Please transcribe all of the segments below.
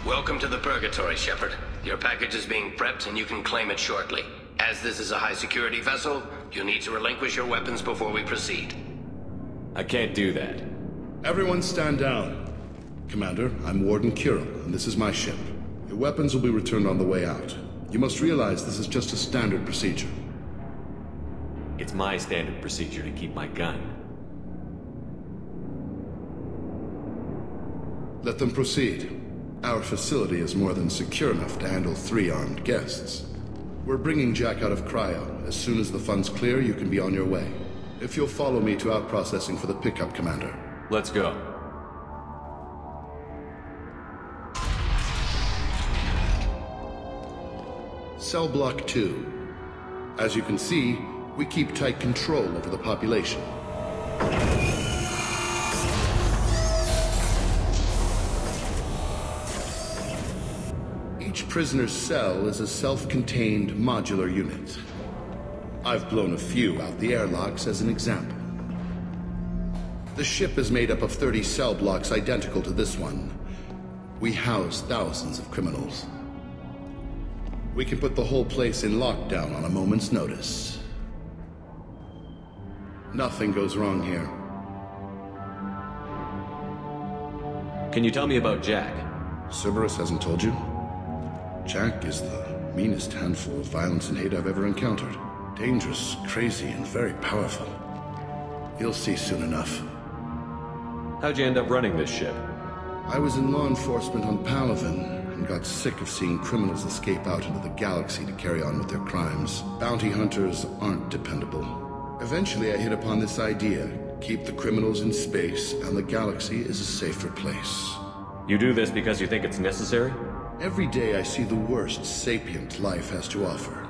Welcome to the Purgatory, Shepard. Your package is being prepped and you can claim it shortly. As this is a high-security vessel, you need to relinquish your weapons before we proceed. I can't do that. Everyone stand down. Commander, I'm Warden Kirill, and this is my ship. Your weapons will be returned on the way out. You must realize this is just a standard procedure. It's my standard procedure to keep my gun. Let them proceed. Our facility is more than secure enough to handle 3 armed guests. We're bringing Jack out of cryo. As soon as the funds clear, you can be on your way. If you'll follow me to out-processing for the pickup, Commander. Let's go. Cell Block 2. As you can see, we keep tight control over the population. Each prisoner's cell is a self-contained modular unit. I've blown a few out the airlocks as an example. The ship is made up of 30 cell blocks identical to this one. We house thousands of criminals. We can put the whole place in lockdown on a moment's notice. Nothing goes wrong here. Can you tell me about Jack? Cerberus hasn't told you? Jack is the meanest handful of violence and hate I've ever encountered. Dangerous, crazy, and very powerful. You'll see soon enough. How'd you end up running this ship? I was in law enforcement on Palaven, and got sick of seeing criminals escape out into the galaxy to carry on with their crimes. Bounty hunters aren't dependable. Eventually I hit upon this idea. Keep the criminals in space, and the galaxy is a safer place. You do this because you think it's necessary? Every day I see the worst sapient life has to offer.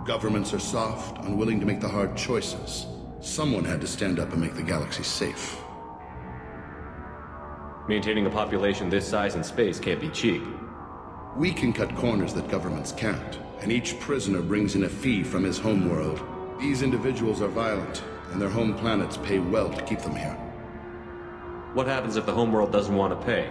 Governments are soft, unwilling to make the hard choices. Someone had to stand up and make the galaxy safe. Maintaining a population this size in space can't be cheap. We can cut corners that governments can't, and each prisoner brings in a fee from his homeworld. These individuals are violent, and their home planets pay well to keep them here. What happens if the homeworld doesn't want to pay?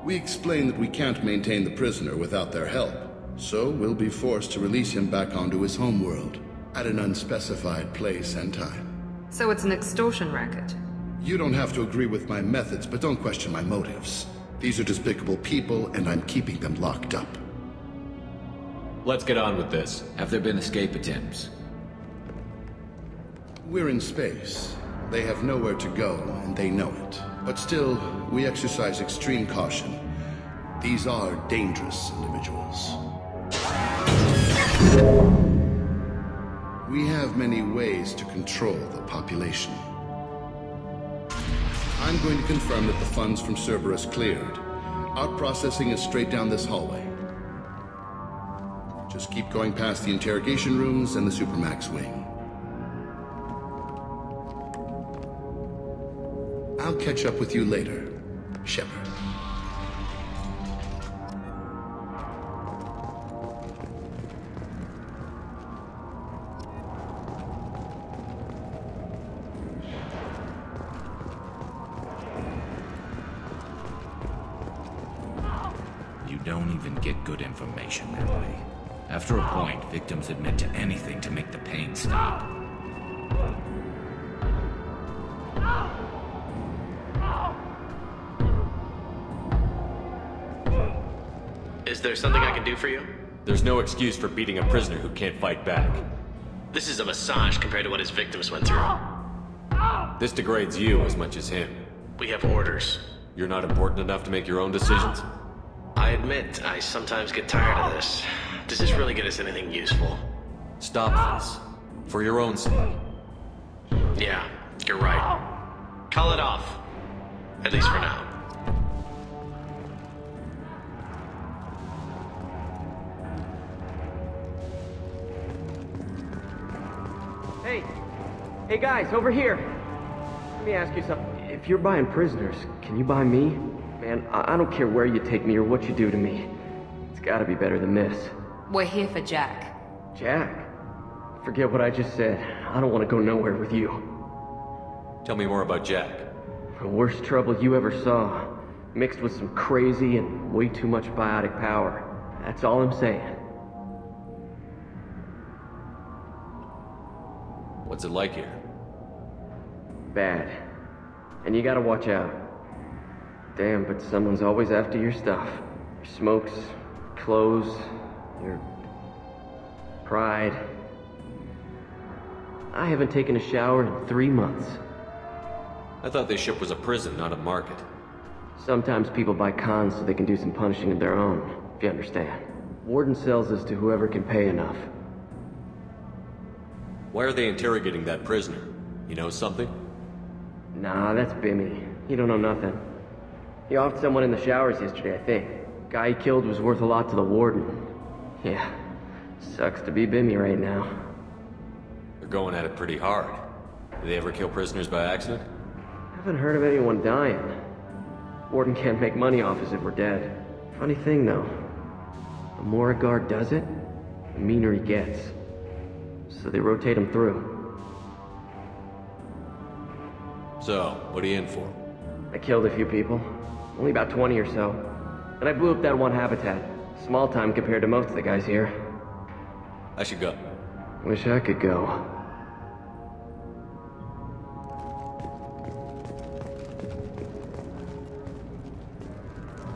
We explain that we can't maintain the prisoner without their help, so we'll be forced to release him back onto his homeworld, at an unspecified place and time. So it's an extortion racket? You don't have to agree with my methods, but don't question my motives. These are despicable people, and I'm keeping them locked up. Let's get on with this. Have there been escape attempts? We're in space. They have nowhere to go, and they know it. But still, we exercise extreme caution. These are dangerous individuals. We have many ways to control the population. I'm going to confirm that the funds from Cerberus cleared. Out-processing is straight down this hallway. Just keep going past the interrogation rooms and the Supermax wing. I'll catch up with you later, Shepard. You don't even get good information that way. After a point, victims admit to anything to make the pain stop. Is there something I can do for you? There's no excuse for beating a prisoner who can't fight back. This is a massage compared to what his victims went through. This degrades you as much as him. We have orders. You're not important enough to make your own decisions? I admit, I sometimes get tired of this. Does this really get us anything useful? Stop this. For your own sake. Yeah, you're right. Call it off. At least for now. Hey guys, over here! Let me ask you something. If you're buying prisoners, can you buy me? Man, I don't care where you take me or what you do to me. It's gotta be better than this. We're here for Jack. Jack? Forget what I just said. I don't want to go nowhere with you. Tell me more about Jack. The worst trouble you ever saw. mixed with some crazy and way too much biotic power. That's all I'm saying. What's it like here? Bad. And you gotta watch out. Damn, but someone's always after your stuff. Your smokes, clothes, your pride. I haven't taken a shower in 3 months. I thought this ship was a prison, not a market. Sometimes people buy cons so they can do some punishing of their own, if you understand. Warden sells this to whoever can pay enough. Why are they interrogating that prisoner? You know something? Nah, that's Bimmy. He don't know nothing. He offed someone in the showers yesterday, I think. Guy he killed was worth a lot to the warden. Yeah, sucks to be Bimmy right now. They're going at it pretty hard. Do they ever kill prisoners by accident? Haven't heard of anyone dying. Warden can't make money off us if we're dead. Funny thing, though. The more a guard does it, the meaner he gets. So they rotate him through. So, what are you in for? I killed a few people. Only about 20 or so. And I blew up that one habitat. Small time compared to most of the guys here. I should go. Wish I could go.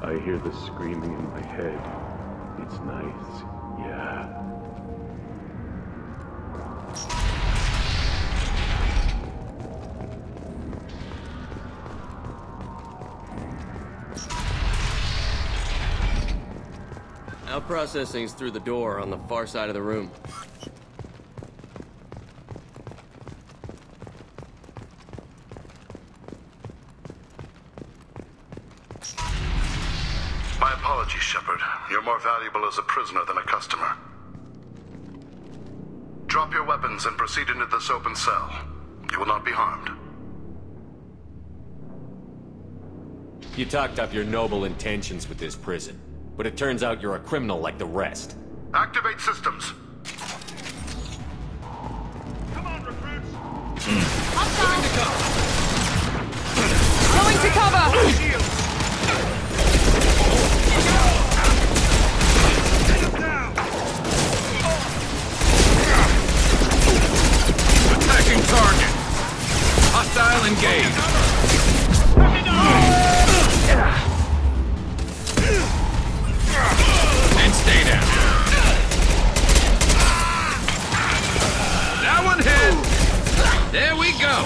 I hear the screaming in my head. It's nice, yeah. Our processing's through the door on the far side of the room. My apologies, Shepard. You're more valuable as a prisoner than a customer. Drop your weapons and proceed into this open cell. You will not be harmed. You talked up your noble intentions with this prison, but it turns out you're a criminal like the rest. Activate systems. Come on, recruits! Going to cover! Shields! Attacking target! Hostile engaged! And stay down. That one hit! There we go!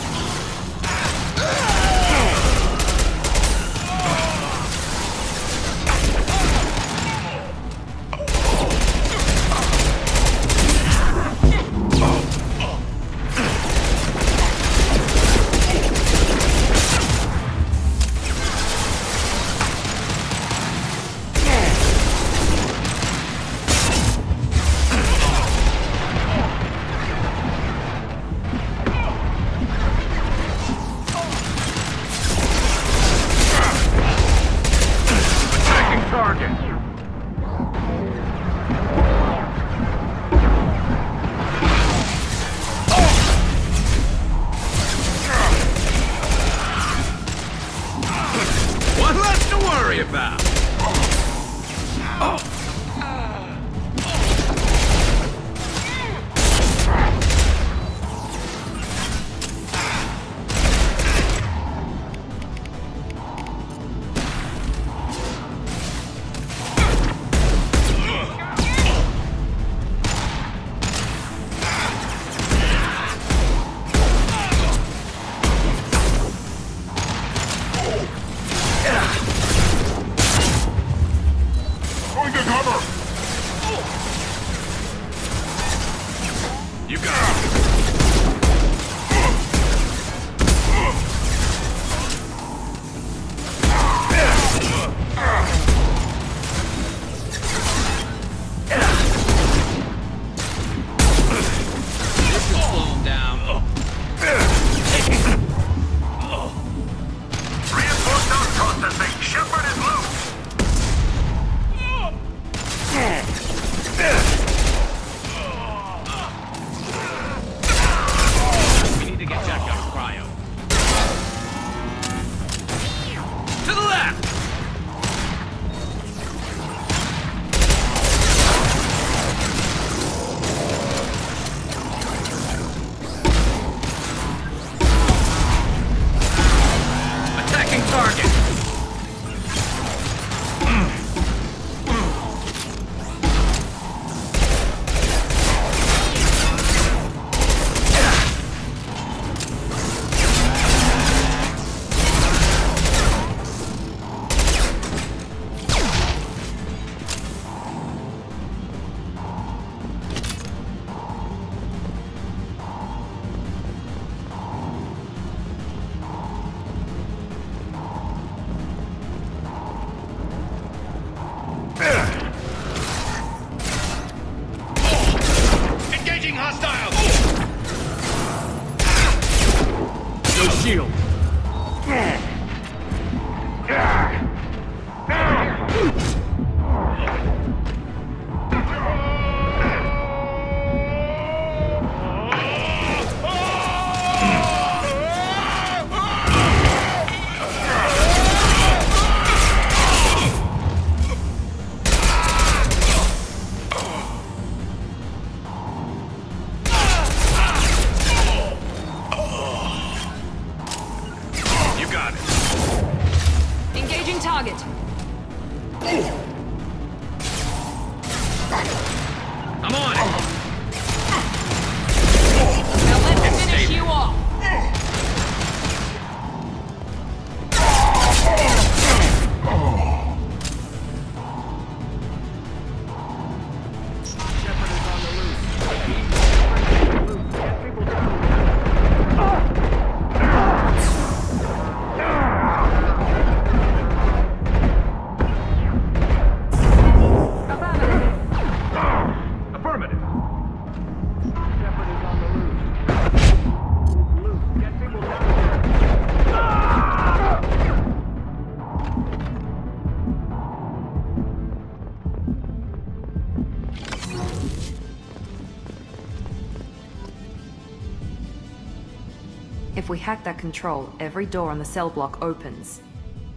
If we hack that control, every door on the cell block opens.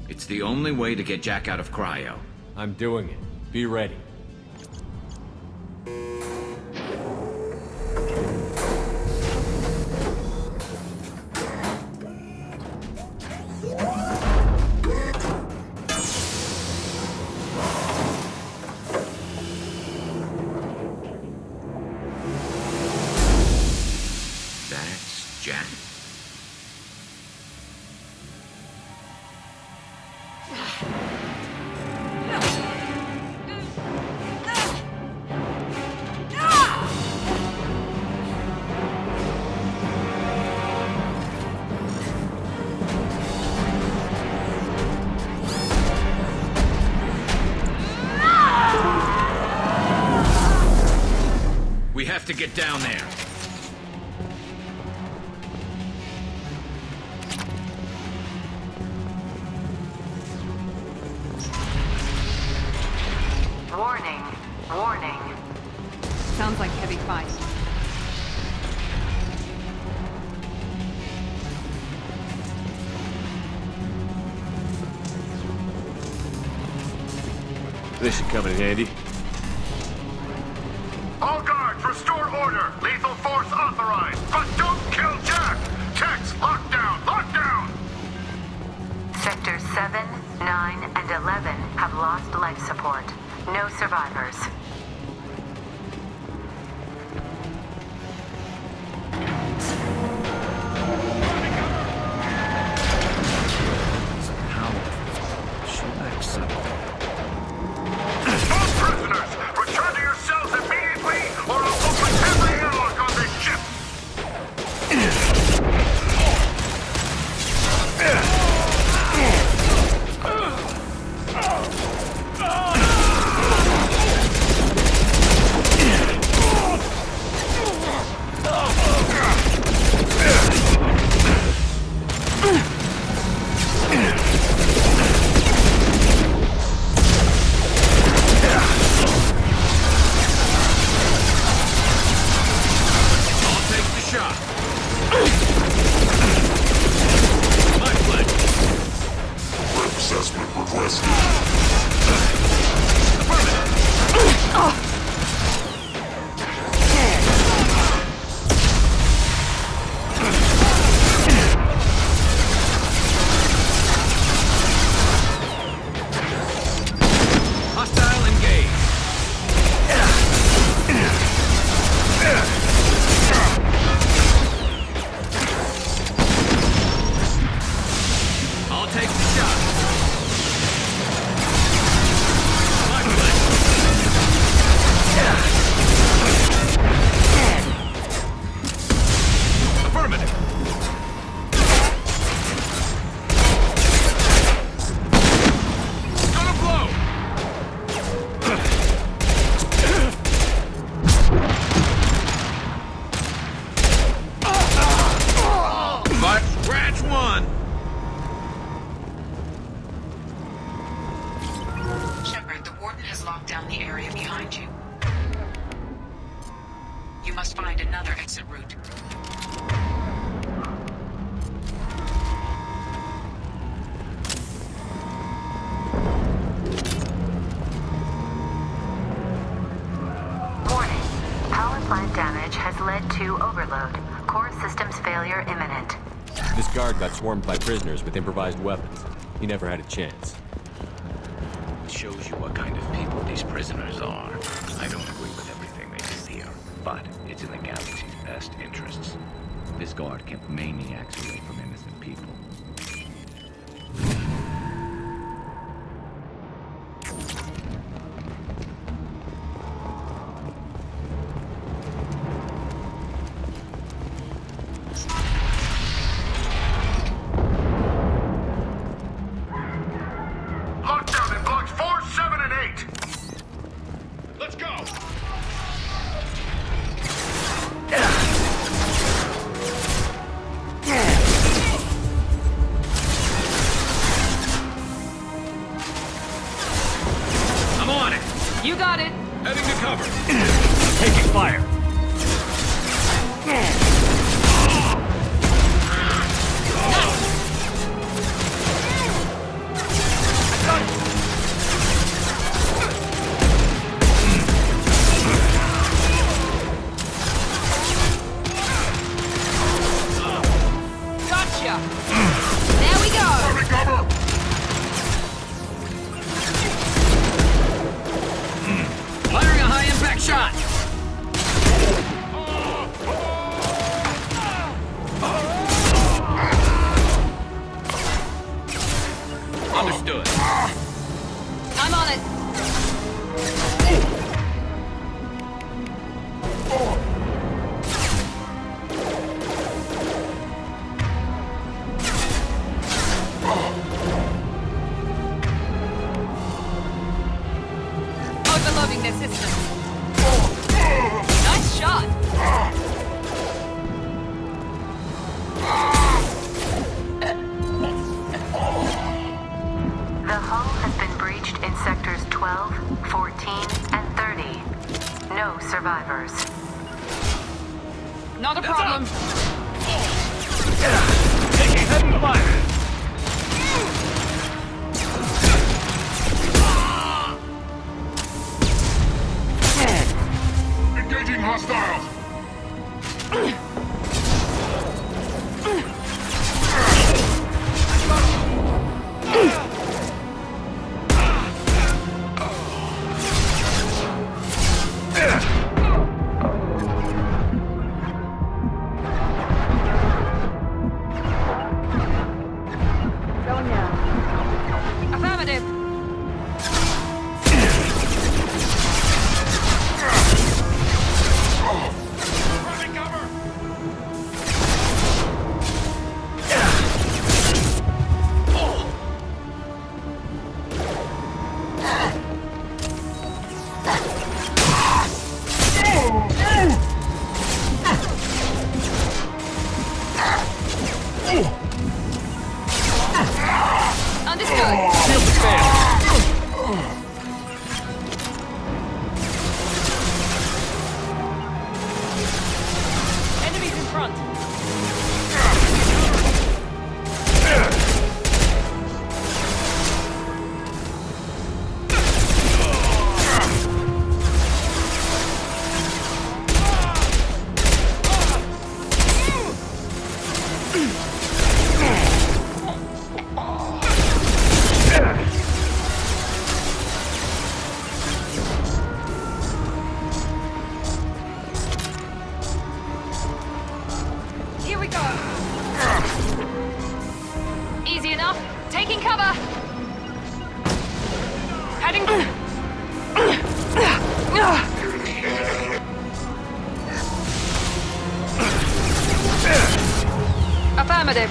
It's the only way to get Jack out of cryo. I'm doing it. Be ready. That's Jack. We have to get down there. Warning. Warning. Sounds like heavy fight. This should come in handy. All guards, restore order! Lethal force authorized! But don't kill Jack! Tex, lockdown! Lockdown! Sectors 7, 9, and 11 have lost life support. No survivors. She lacks something. All prisoners, return to your cells immediately, or I'll open every airlock on this ship! Got swarmed by prisoners with improvised weapons. He never had a chance. It shows you what kind of people these prisoners are. I don't agree with everything they do here, but it's in the galaxy's best interests. This guard kept maniacs away from innocent people. overloading their system. Nice shot. The hull has been breached in sectors 12, 14, and 30. No survivors. Not a problem. Taking heavy fire. Engaging hostiles. Affirmative. Affirmative.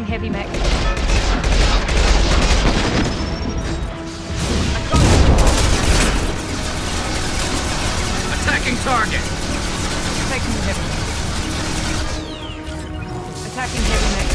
Heavy mech. Attacking target. Taking heavy. Attacking heavy mech.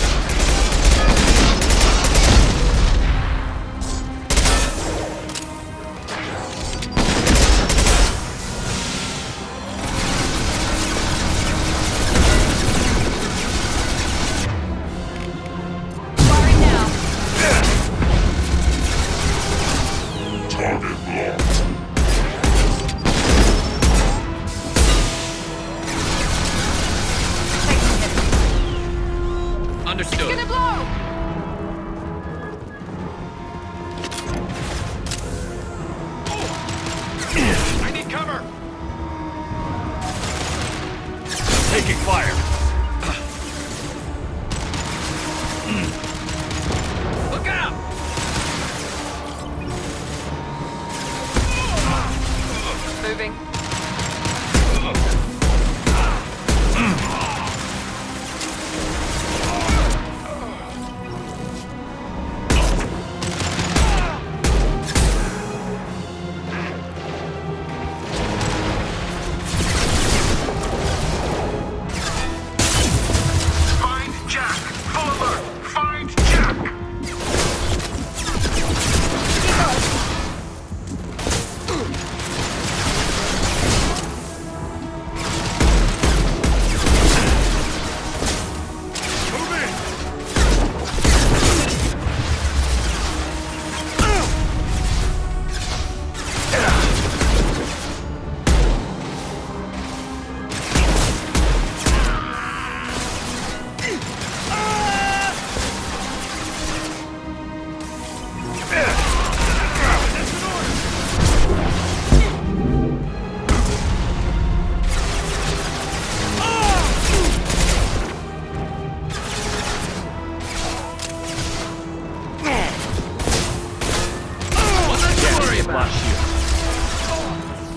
about.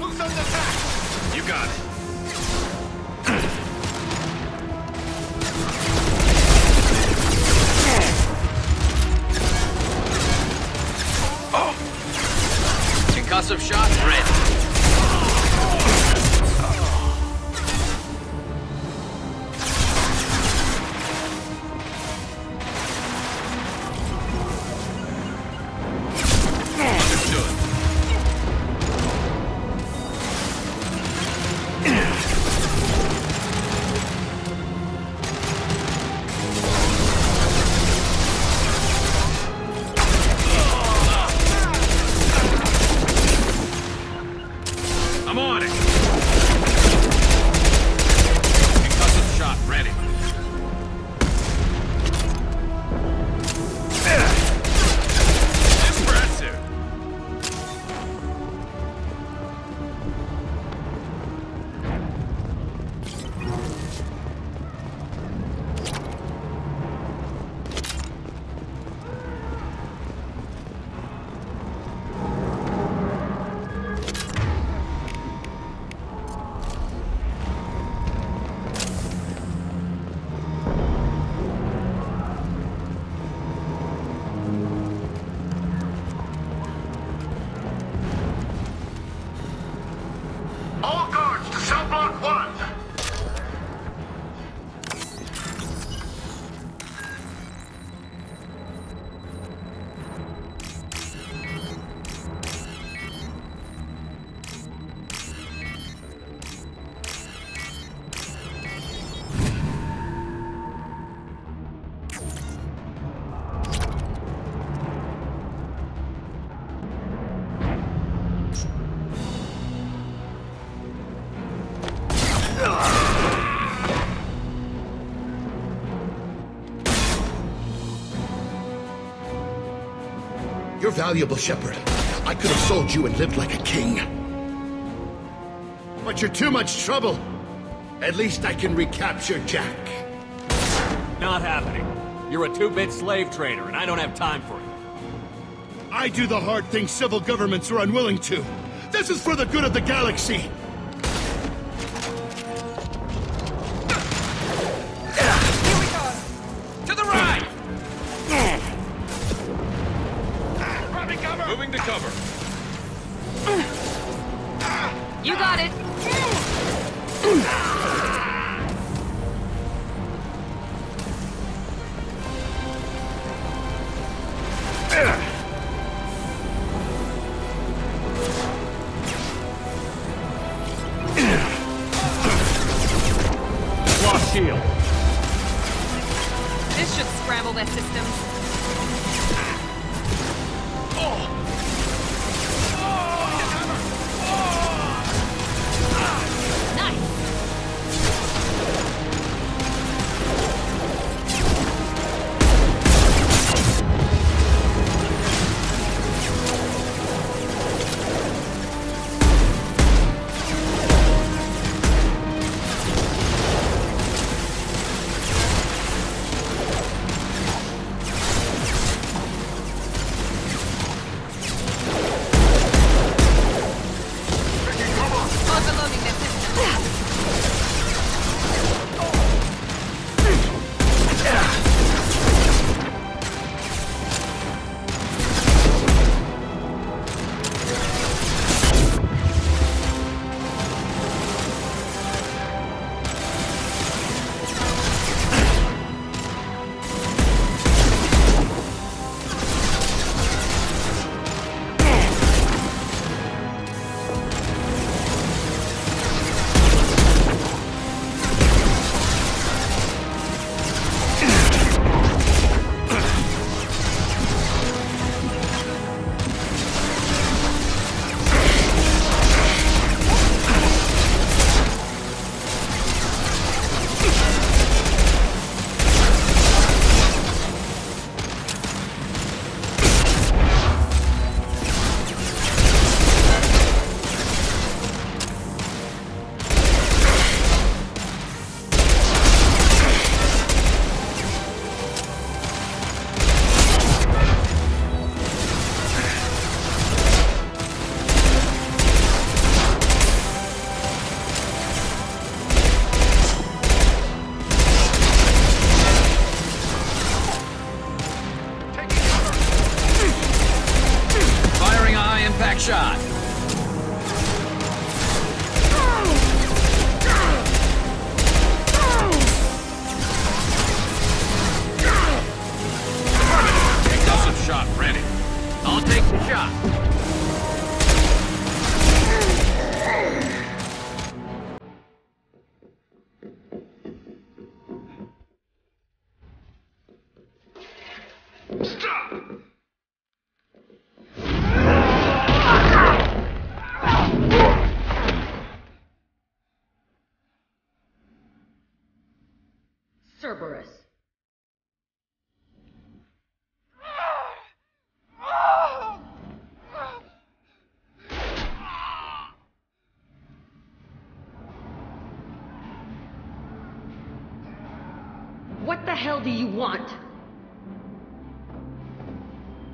Who's under attack? You got it. Concussive shots ready. You're valuable, Shepard. I could have sold you and lived like a king. But you're too much trouble. At least I can recapture Jack. Not happening. You're a 2-bit slave trader, and I don't have time for it. I do the hard things civil governments are unwilling to. This is for the good of the galaxy. Moving to cover. You got it. Lost shield. This should scramble their systems. shot! Explosive shot ready. I'll take the shot. Cerberus. What the hell do you want?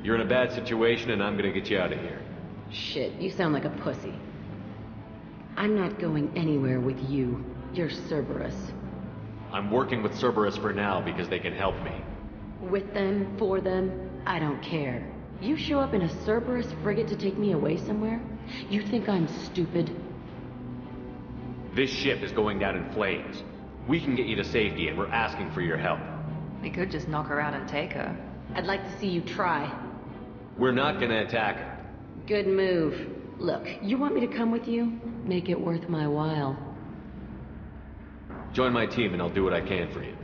You're in a bad situation and I'm gonna get you out of here. Shit, you sound like a pussy. I'm not going anywhere with you. You're Cerberus. I'm working with Cerberus for now because they can help me. With them, for them, I don't care. You show up in a Cerberus frigate to take me away somewhere? You think I'm stupid? This ship is going down in flames. We can get you to safety and we're asking for your help. We could just knock her out and take her. I'd like to see you try. We're not gonna attack her. Good move. Look, you want me to come with you? Make it worth my while. Join my team and I'll do what I can for you.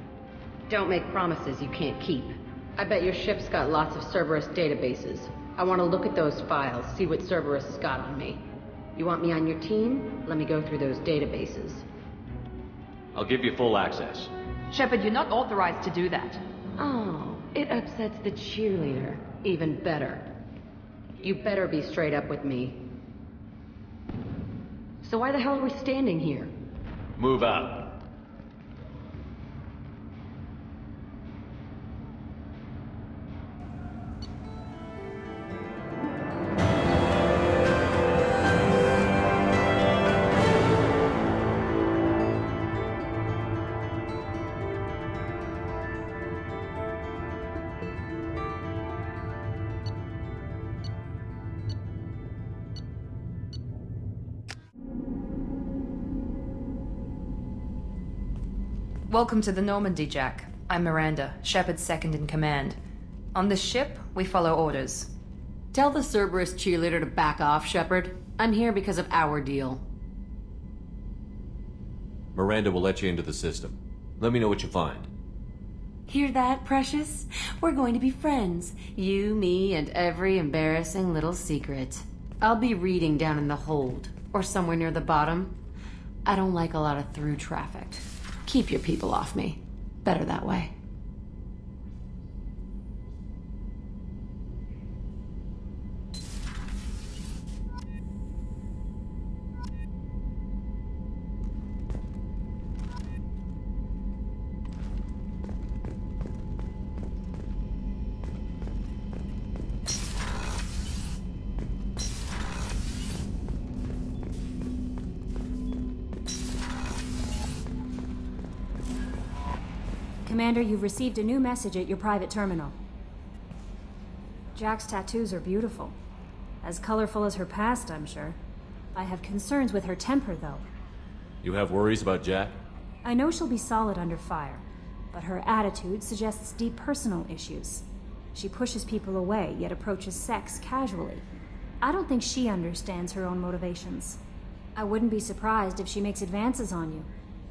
Don't make promises you can't keep. I bet your ship's got lots of Cerberus databases. I want to look at those files, see what Cerberus has got on me. You want me on your team? Let me go through those databases. I'll give you full access. Shepard, you're not authorized to do that. Oh, it upsets the cheerleader. Even better. You better be straight up with me. So why the hell are we standing here? Move out. Welcome to the Normandy, Jack. I'm Miranda, Shepard's second in command. On this ship, we follow orders. Tell the Cerberus cheerleader to back off, Shepard. I'm here because of our deal. Miranda will let you into the system. Let me know what you find. Hear that, Precious? We're going to be friends. You, me, and every embarrassing little secret. I'll be reading down in the hold, or somewhere near the bottom. I don't like a lot of through traffic. Keep your people off me. Better that way. Commander, you've received a new message at your private terminal. Jack's tattoos are beautiful. As colorful as her past, I'm sure. I have concerns with her temper, though. You have worries about Jack? I know she'll be solid under fire, but her attitude suggests deep personal issues. She pushes people away, yet approaches sex casually. I don't think she understands her own motivations. I wouldn't be surprised if she makes advances on you.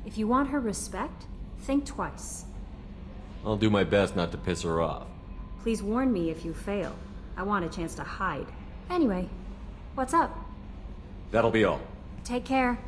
If you want her respect, think twice. I'll do my best not to piss her off. Please warn me if you fail. I want a chance to hide. Anyway, what's up? That'll be all. Take care.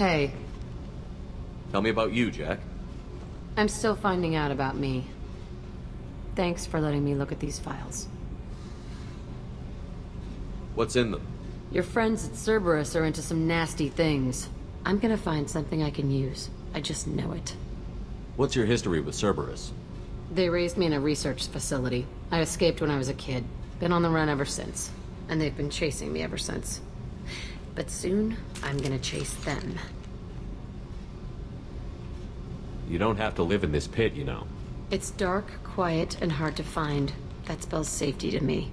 Hey. Tell me about you, Jack. I'm still finding out about me. Thanks for letting me look at these files. What's in them? Your friends at Cerberus are into some nasty things. I'm gonna find something I can use. I just know it. What's your history with Cerberus? They raised me in a research facility. I escaped when I was a kid. Been on the run ever since. And they've been chasing me ever since. But soon, I'm gonna chase them. You don't have to live in this pit, you know. It's dark, quiet, and hard to find. That spells safety to me.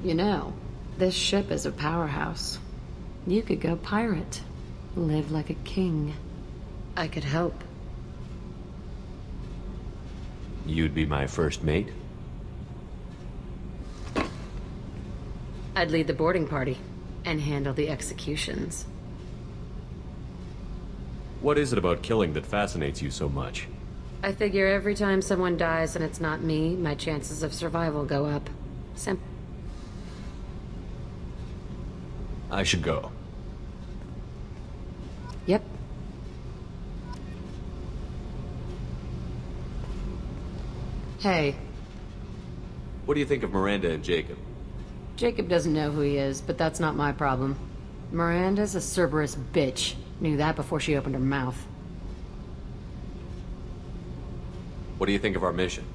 You know, this ship is a powerhouse. You could go pirate. Live like a king. I could help. You'd be my first mate? I'd lead the boarding party. And handle the executions. What is it about killing that fascinates you so much? I figure every time someone dies and it's not me, my chances of survival go up. I should go. Yep. Hey. What do you think of Miranda and Jacob? Jacob doesn't know who he is, but that's not my problem. Miranda's a Cerberus bitch. Knew that before she opened her mouth. What do you think of our mission?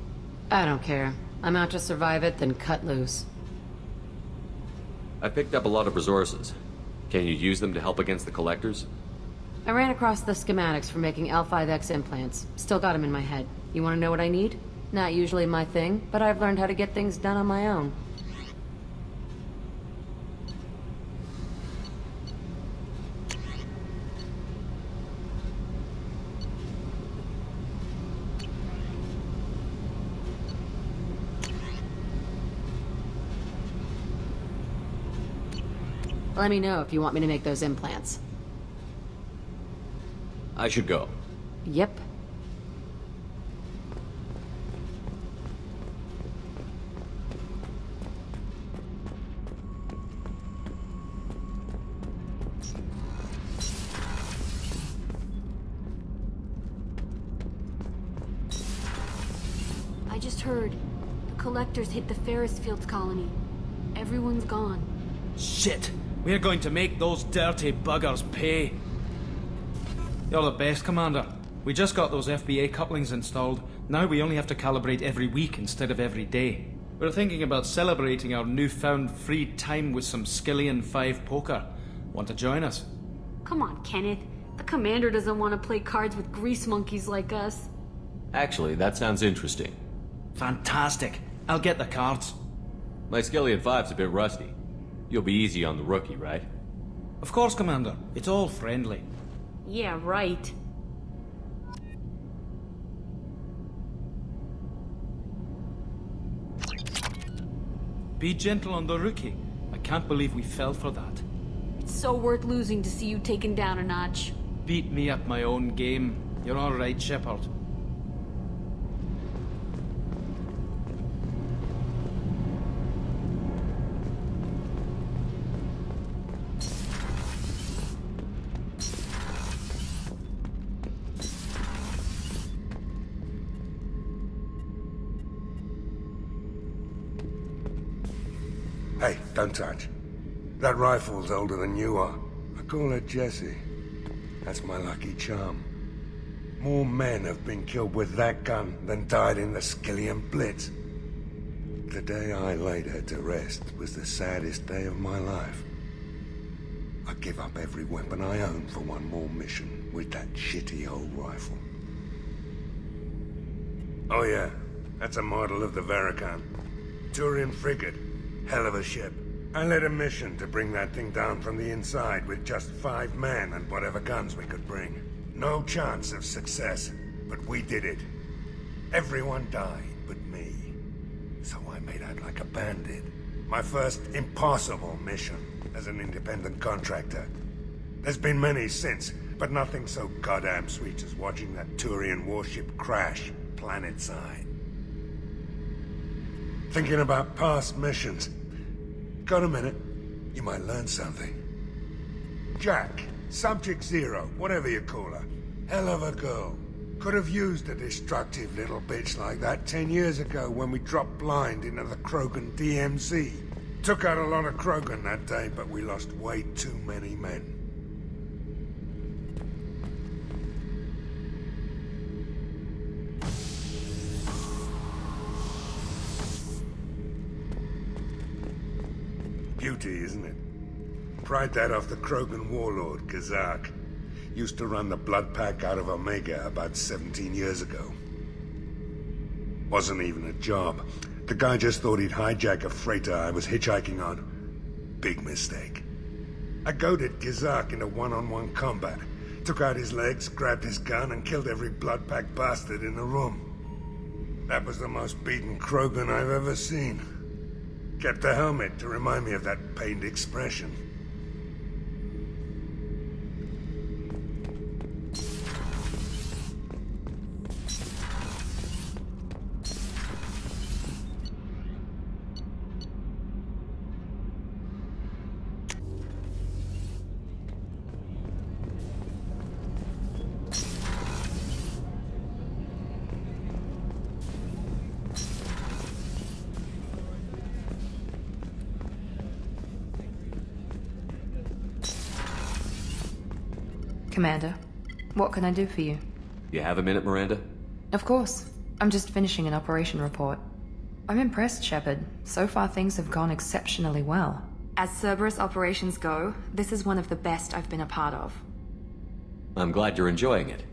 I don't care. I'm out to survive it, then cut loose. I picked up a lot of resources. Can you use them to help against the collectors? I ran across the schematics for making L5X implants. Still got them in my head. You want to know what I need? Not usually my thing, but I've learned how to get things done on my own. Let me know if you want me to make those implants. I should go. Yep. I just heard. The collectors hit the Ferris Fields colony. Everyone's gone. Shit! We're going to make those dirty buggers pay. You're the best, Commander. We just got those FBA couplings installed. Now we only have to calibrate every week instead of every day. We're thinking about celebrating our newfound free time with some Skillian 5 poker. Want to join us? Come on, Kenneth. The Commander doesn't want to play cards with grease monkeys like us. Actually, that sounds interesting. Fantastic. I'll get the cards. My Skillian 5's a bit rusty. You'll be easy on the rookie, right? Of course, Commander. It's all friendly. Yeah, right. Be gentle on the rookie. I can't believe we fell for that. It's so worth losing to see you taken down a notch. Beat me at my own game. You're all right, Shepard. Hey, don't touch. That rifle's older than you are. I call her Jessie. That's my lucky charm. More men have been killed with that gun than died in the Skillian Blitz. The day I laid her to rest was the saddest day of my life. I give up every weapon I own for one more mission with that shitty old rifle. Oh yeah, that's a model of the Veracon. Turian frigate. Hell of a ship. I led a mission to bring that thing down from the inside with just 5 men and whatever guns we could bring. No chance of success, but we did it. Everyone died but me. So I made out like a bandit. My first impossible mission as an independent contractor. There's been many since, but nothing so goddamn sweet as watching that Turian warship crash planetside. Thinking about past missions. Got a minute? You might learn something. Jack, Subject Zero, whatever you call her. Hell of a girl. Could have used a destructive little bitch like that 10 years ago when we dropped blind into the Krogan DMZ. Took out a lot of Krogan that day, but we lost way too many men. Beauty, isn't it? Pried that off the Krogan warlord, Kazak. Used to run the blood pack out of Omega about 17 years ago. Wasn't even a job. The guy just thought he'd hijack a freighter I was hitchhiking on. Big mistake. I goaded Kazak into one-on-one combat. Took out his legs, grabbed his gun, and killed every blood pack bastard in the room. That was the most beaten Krogan I've ever seen. Kept a helmet to remind me of that pained expression. Commander, what can I do for you? You have a minute, Miranda? Of course. I'm just finishing an operation report. I'm impressed, Shepard. So far things have gone exceptionally well. As Cerberus operations go, this is one of the best I've been a part of. I'm glad you're enjoying it.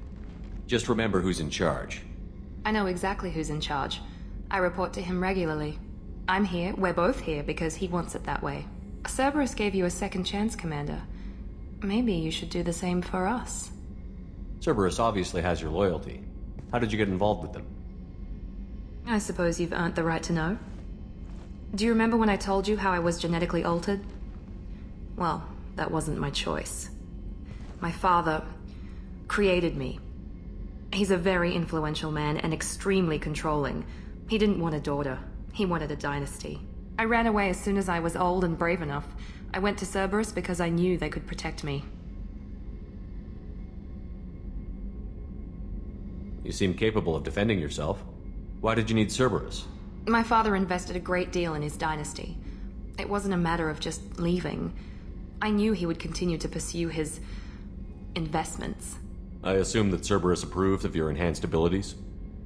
Just remember who's in charge. I know exactly who's in charge. I report to him regularly. I'm here, we're both here, because he wants it that way. Cerberus gave you a second chance, Commander. Maybe you should do the same for us. Cerberus obviously has your loyalty. How did you get involved with them? I suppose you've earned the right to know. Do you remember when I told you how I was genetically altered? Well, that wasn't my choice. My father created me. He's a very influential man and extremely controlling. He didn't want a daughter. He wanted a dynasty. I ran away as soon as I was old and brave enough. I went to Cerberus because I knew they could protect me. You seem capable of defending yourself. Why did you need Cerberus? My father invested a great deal in his dynasty. It wasn't a matter of just leaving. I knew he would continue to pursue his investments. I assume that Cerberus approved of your enhanced abilities?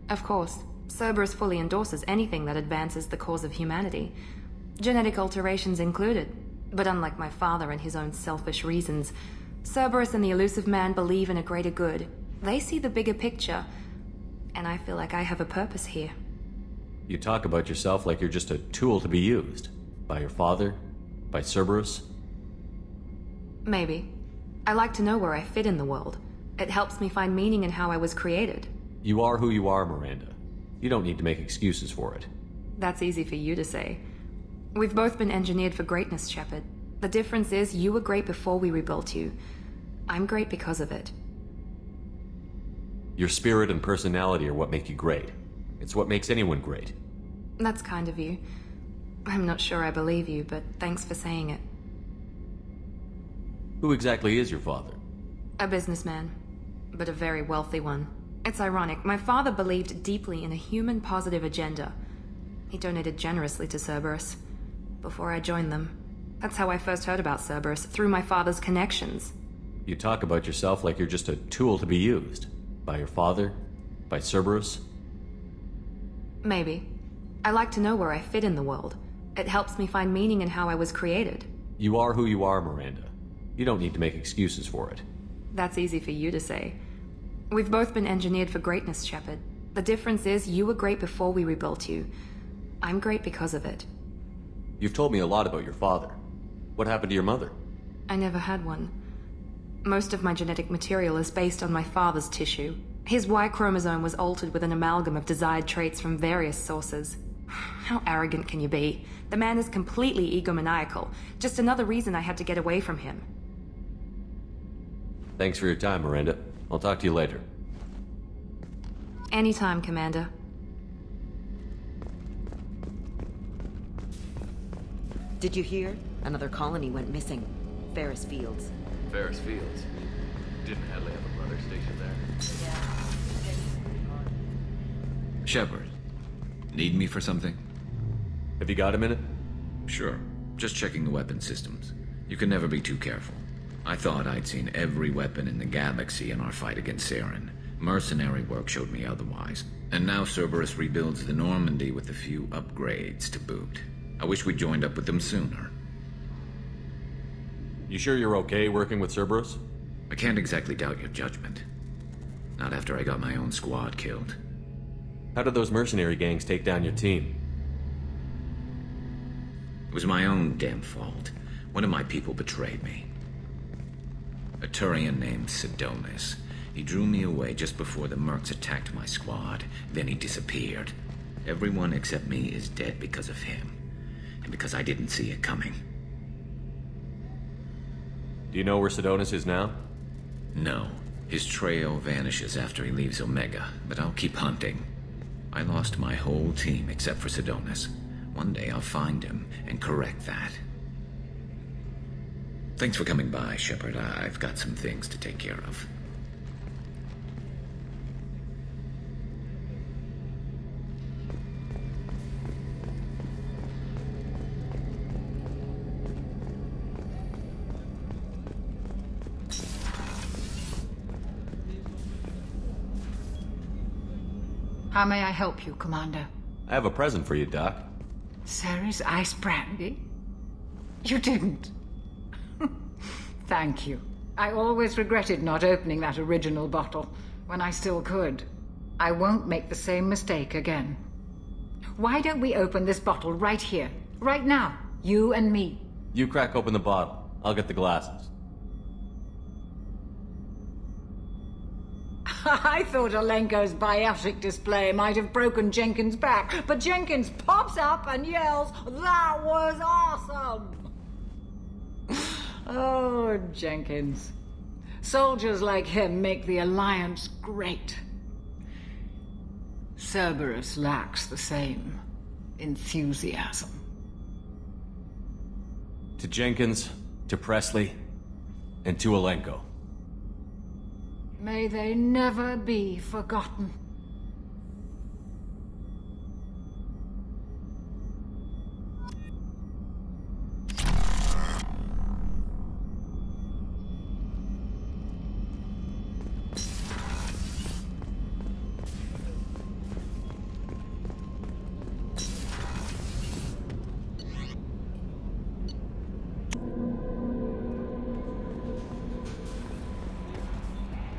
Of course. Cerberus fully endorses anything that advances the cause of humanity. Genetic alterations included. But unlike my father and his own selfish reasons, Cerberus and the Elusive Man believe in a greater good. They see the bigger picture, and I feel like I have a purpose here. You talk about yourself like you're just a tool to be used. By your father? By Cerberus? Maybe. I like to know where I fit in the world. It helps me find meaning in how I was created. You are who you are, Miranda. You don't need to make excuses for it. That's easy for you to say. We've both been engineered for greatness, Shepard. The difference is you were great before we rebuilt you. I'm great because of it. Your spirit and personality are what make you great. It's what makes anyone great. That's kind of you. I'm not sure I believe you, but thanks for saying it. Who exactly is your father? A businessman, but a very wealthy one. It's ironic. My father believed deeply in a human-positive agenda. He donated generously to Cerberus before I joined them. That's how I first heard about Cerberus, through my father's connections. You talk about yourself like you're just a tool to be used. By your father? By Cerberus? Maybe. I like to know where I fit in the world. It helps me find meaning in how I was created. You are who you are, Miranda. You don't need to make excuses for it. That's easy for you to say. We've both been engineered for greatness, Shepard. The difference is you were great before we rebuilt you. I'm great because of it. You've told me a lot about your father. What happened to your mother? I never had one. Most of my genetic material is based on my father's tissue. His Y chromosome was altered with an amalgam of desired traits from various sources. How arrogant can you be? The man is completely egomaniacal. Just another reason I had to get away from him. Thanks for your time, Miranda. I'll talk to you later. Anytime, Commander. Did you hear? Another colony went missing. Ferris Fields. Ferris Fields. Didn't Hadley have a brother stationed there? Shepard, need me for something? Have you got a minute? Sure. Just checking the weapon systems. You can never be too careful. I thought I'd seen every weapon in the galaxy in our fight against Saren. Mercenary work showed me otherwise. And now Cerberus rebuilds the Normandy with a few upgrades to boot. I wish we'd joined up with them sooner. You sure you're okay working with Cerberus? I can't exactly doubt your judgment. Not after I got my own squad killed. How did those mercenary gangs take down your team? It was my own damn fault. One of my people betrayed me. A Turian named Sidonis. He drew me away just before the mercs attacked my squad. Then he disappeared. Everyone except me is dead because of him. And because I didn't see it coming. Do you know where Sidonis is now? No. His trail vanishes after he leaves Omega, but I'll keep hunting. I lost my whole team except for Sidonis. One day I'll find him and correct that. Thanks for coming by, Shepard. I've got some things to take care of. How may I help you, Commander? I have a present for you, Doc. Ceres ice brandy? You didn't. Thank you. I always regretted not opening that original bottle when I still could. I won't make the same mistake again. Why don't we open this bottle right here, right now, you and me? You crack open the bottle. I'll get the glasses. I thought Alenko's biotic display might have broken Jenkins' back, but Jenkins pops up and yells, "That was awesome!" Oh, Jenkins. Soldiers like him make the Alliance great. Cerberus lacks the same enthusiasm. To Jenkins, to Presley, and to Alenko. May they never be forgotten.